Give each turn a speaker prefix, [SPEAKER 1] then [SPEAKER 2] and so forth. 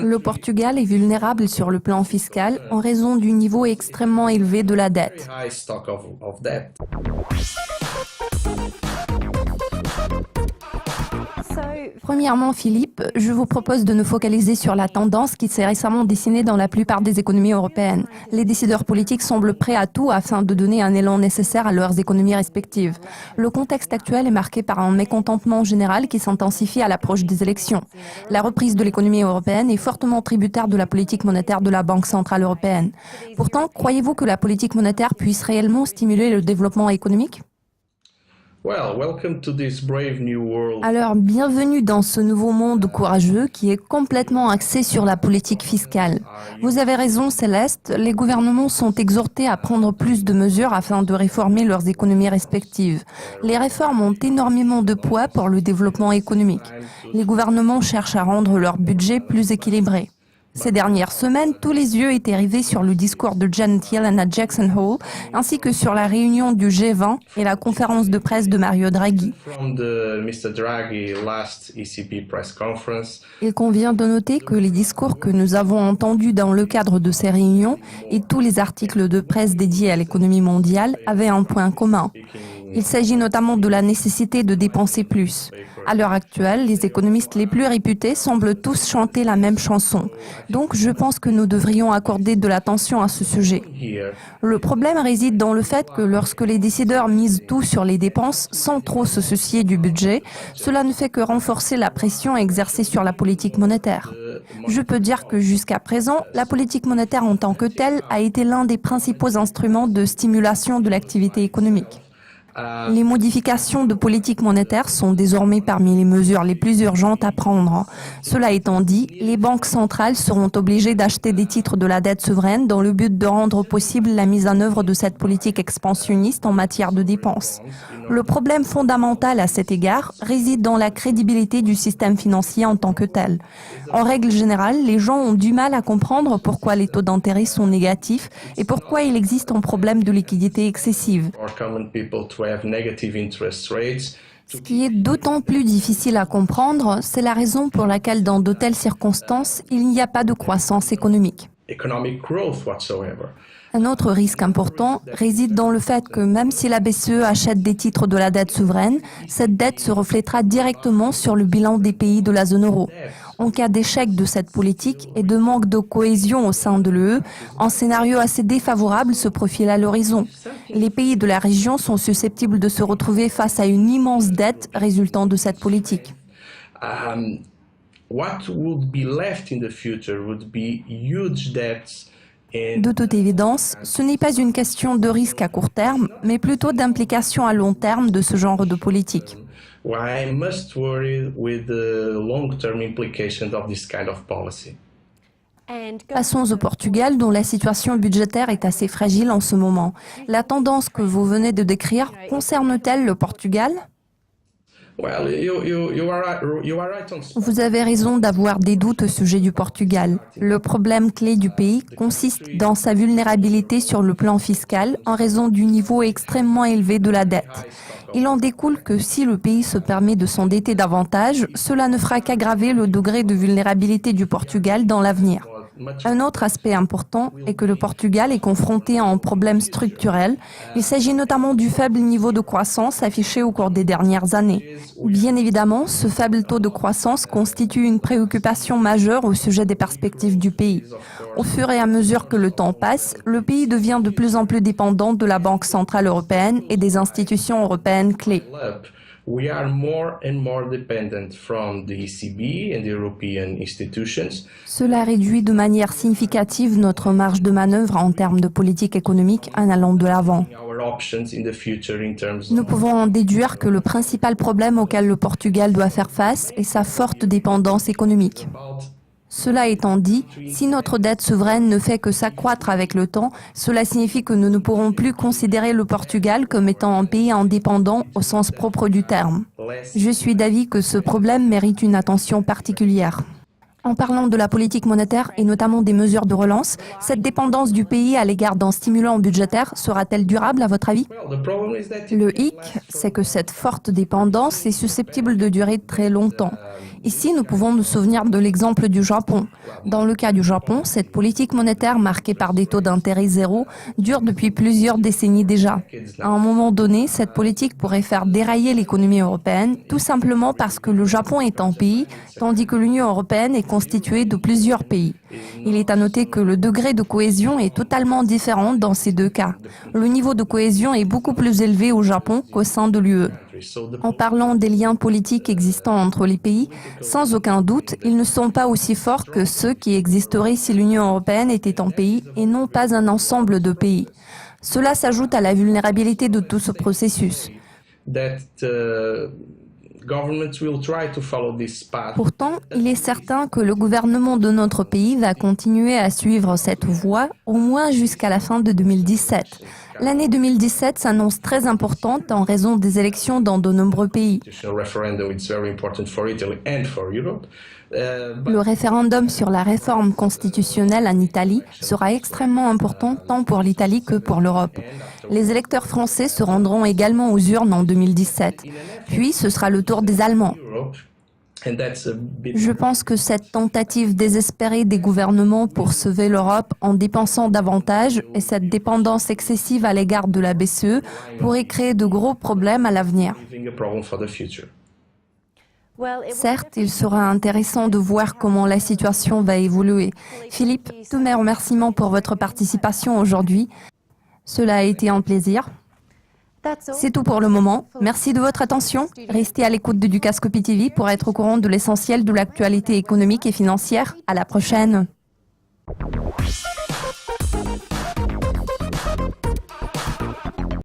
[SPEAKER 1] Le Portugal est vulnérable sur le plan fiscal en raison du niveau extrêmement élevé de la dette. Premièrement, Philippe, je vous propose de nous focaliser sur la tendance qui s'est récemment dessinée dans la plupart des économies européennes. Les décideurs politiques semblent prêts à tout afin de donner un élan nécessaire à leurs économies respectives. Le contexte actuel est marqué par un mécontentement général qui s'intensifie à l'approche des élections. La reprise de l'économie européenne est fortement tributaire de la politique monétaire de la Banque centrale européenne. Pourtant, croyez-vous que la politique monétaire puisse réellement stimuler le développement économique ? Alors, bienvenue dans ce nouveau monde courageux qui est complètement axé sur la politique fiscale. Vous avez raison, Céleste, les gouvernements sont exhortés à prendre plus de mesures afin de réformer leurs économies respectives. Les réformes ont énormément de poids pour le développement économique. Les gouvernements cherchent à rendre leur budget plus équilibré. Ces dernières semaines, tous les yeux étaient rivés sur le discours de Janet Yellen à Jackson Hole, ainsi que sur la réunion du G20 et la conférence de presse de Mario Draghi. Il convient de noter que les discours que nous avons entendus dans le cadre de ces réunions et tous les articles de presse dédiés à l'économie mondiale avaient un point commun. Il s'agit notamment de la nécessité de dépenser plus. À l'heure actuelle, les économistes les plus réputés semblent tous chanter la même chanson. Donc, je pense que nous devrions accorder de l'attention à ce sujet. Le problème réside dans le fait que lorsque les décideurs misent tout sur les dépenses sans trop se soucier du budget, cela ne fait que renforcer la pression exercée sur la politique monétaire. Je peux dire que jusqu'à présent, la politique monétaire en tant que telle a été l'un des principaux instruments de stimulation de l'activité économique. Les modifications de politique monétaire sont désormais parmi les mesures les plus urgentes à prendre. Cela étant dit, les banques centrales seront obligées d'acheter des titres de la dette souveraine dans le but de rendre possible la mise en œuvre de cette politique expansionniste en matière de dépenses. Le problème fondamental à cet égard réside dans la crédibilité du système financier en tant que tel. En règle générale, les gens ont du mal à comprendre pourquoi les taux d'intérêt sont négatifs et pourquoi il existe un problème de liquidité excessive. Ce qui est d'autant plus difficile à comprendre, c'est la raison pour laquelle dans de telles circonstances, il n'y a pas de croissance économique. Un autre risque important réside dans le fait que même si la BCE achète des titres de la dette souveraine, cette dette se reflètera directement sur le bilan des pays de la zone euro. En cas d'échec de cette politique et de manque de cohésion au sein de l'UE, un scénario assez défavorable se profile à l'horizon. Les pays de la région sont susceptibles de se retrouver face à une immense dette résultant de cette politique. De toute évidence, ce n'est pas une question de risque à court terme, mais plutôt d'implication à long terme de ce genre de politique. Passons au Portugal, dont la situation budgétaire est assez fragile en ce moment. La tendance que vous venez de décrire concerne-t-elle le Portugal ? Vous avez raison d'avoir des doutes au sujet du Portugal. Le problème clé du pays consiste dans sa vulnérabilité sur le plan fiscal en raison du niveau extrêmement élevé de la dette. Il en découle que si le pays se permet de s'endetter davantage, cela ne fera qu'aggraver le degré de vulnérabilité du Portugal dans l'avenir. Un autre aspect important est que le Portugal est confronté à un problème structurel. Il s'agit notamment du faible niveau de croissance affiché au cours des dernières années. Bien évidemment, ce faible taux de croissance constitue une préoccupation majeure au sujet des perspectives du pays. Au fur et à mesure que le temps passe, le pays devient de plus en plus dépendant de la Banque centrale européenne et des institutions européennes clés.
[SPEAKER 2] We are more and more dependent from the ECB and the European institutions.
[SPEAKER 1] Cela réduit de manière significative notre marge de manœuvre en termes de politique économique en allant de l'avant. Nous pouvons en déduire que le principal problème auquel le Portugal doit faire face est sa forte dépendance économique. Cela étant dit, si notre dette souveraine ne fait que s'accroître avec le temps, cela signifie que nous ne pourrons plus considérer le Portugal comme étant un pays indépendant au sens propre du terme. Je suis d'avis que ce problème mérite une attention particulière. En parlant de la politique monétaire et notamment des mesures de relance, cette dépendance du pays à l'égard d'un stimulant budgétaire sera-t-elle durable à votre avis? Le hic, c'est que cette forte dépendance est susceptible de durer très longtemps. Ici, nous pouvons nous souvenir de l'exemple du Japon. Dans le cas du Japon, cette politique monétaire marquée par des taux d'intérêt zéro dure depuis plusieurs décennies déjà. À un moment donné, cette politique pourrait faire dérailler l'économie européenne, tout simplement parce que le Japon est un pays, tandis que l'Union européenne est constituée de plusieurs pays. Il est à noter que le degré de cohésion est totalement différent dans ces deux cas. Le niveau de cohésion est beaucoup plus élevé au Japon qu'au sein de l'UE. En parlant des liens politiques existants entre les pays, sans aucun doute, ils ne sont pas aussi forts que ceux qui existeraient si l'Union européenne était un pays et non pas un ensemble de pays. Cela s'ajoute à la vulnérabilité de tout ce processus. Pourtant, il est certain que le gouvernement de notre pays va continuer à suivre cette voie au moins jusqu'à la fin de 2017. L'année 2017 s'annonce très importante en raison des élections dans de nombreux pays. Le référendum sur la réforme constitutionnelle en Italie sera extrêmement important tant pour l'Italie que pour l'Europe. Les électeurs français se rendront également aux urnes en 2017. Puis ce sera le tour des Allemands. Je pense que cette tentative désespérée des gouvernements pour sauver l'Europe en dépensant davantage et cette dépendance excessive à l'égard de la BCE pourrait créer de gros problèmes à l'avenir. Certes, il sera intéressant de voir comment la situation va évoluer. Philippe, tous mes remerciements pour votre participation aujourd'hui. Cela a été un plaisir. C'est tout pour le moment. Merci de votre attention. Restez à l'écoute de Dukascopy TV pour être au courant de l'essentiel de l'actualité économique et financière. À la prochaine.